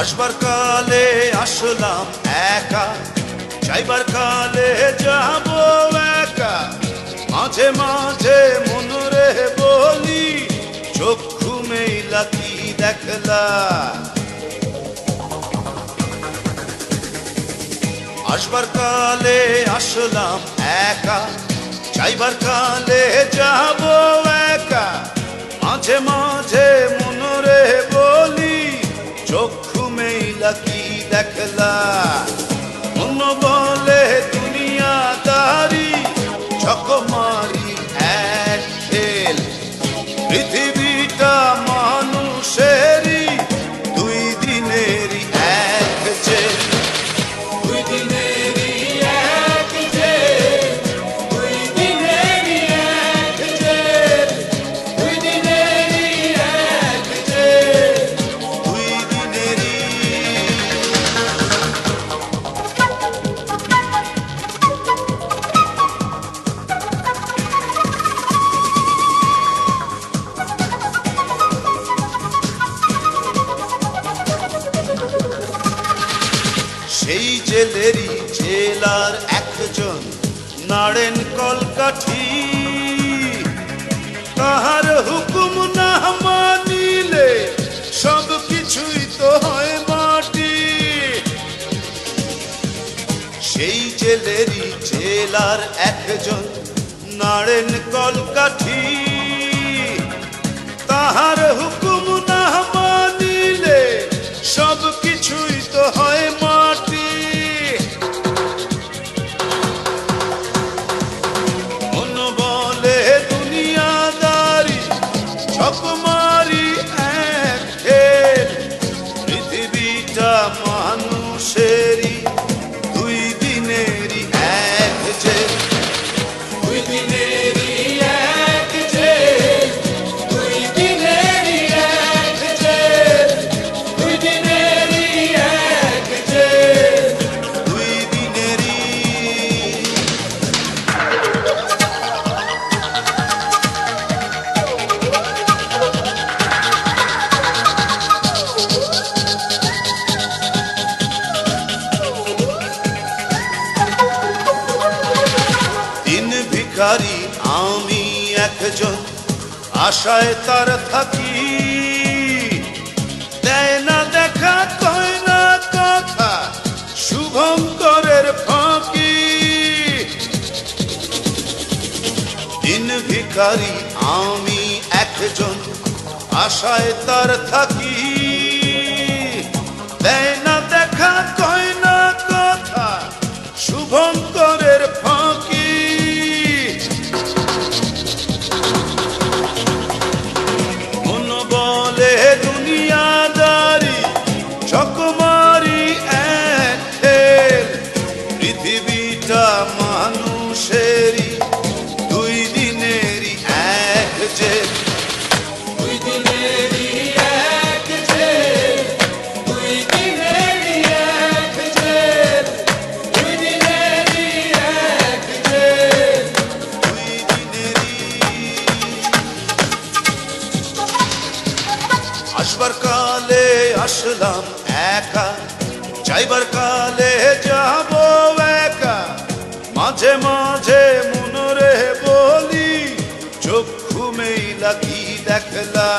আসবার কালে আসলাম একা, যাইবার কালে যাব একা। মাঝে মাঝে মনরে বলি, চক্ষু মেলা কি দেখলা। আসবার কালে আসলাম একা, যাইবার কালে যাব একা। মাঝে মাঝে মনরে বলি, চক্ষু মেলা কি দেখলা। মন বলে দুনিয়াদারি, চকমারি এক খেল। পৃথিবীটা মানুষেরই, দুই দিনেরই এক জেল। দুই দিনেরই এক জেল, দুই দিনেরই এক জেল, দুই দিনেরই এক জেল, দুই দিনেরই। সেই জেলেরই জেলার একজন নাড়েন কলকাঠি। তাহার হুকুম না মানিলে সব কিছুই তো হয় মাটি। সেই জেলেরই জেলার একজন নাড়েন কলকাঠি। তাহার হুকুম না মানিলে সব কিছুই তো হয় মাটি। মন বলে দুনিয়াদারি, চকমারি এক খেল। পৃথিবীটা মানুষেরই, দুই দিনেরই এক জেল। দুই দিনেরই এক জেল, দুই দিনেরই এক জেল, দুই দিনেরই এক জেল, দুই দিনেরই। দিন ভিখারি আমি একজন, আশায় তার থাকি। দেয় না দেখা, কয় না কথা, শুভঙ্করের ফাঁকি। দিন ভিখারি আমি একজন, আশায় তার থাকি। দেয় না দেখা, কয় না কথা, শুভঙ্করের ফাঁকি। মন বলে দুনিয়াদারি, চকমারি এক খেল। পৃথিবীটা মানুষেরই, দুই দিনেরই এক জেল। দুই দিনেরই এক জেল, দুই দিনেরই এক জেল, দুই দিনেরই এক জেল, দুই দিনেরই। আসবার কালে আসলাম একা, যাইবার কালে যাব একা। মাঝে মাঝে মনরে বলি, চক্ষু মেলা কি দেখলা।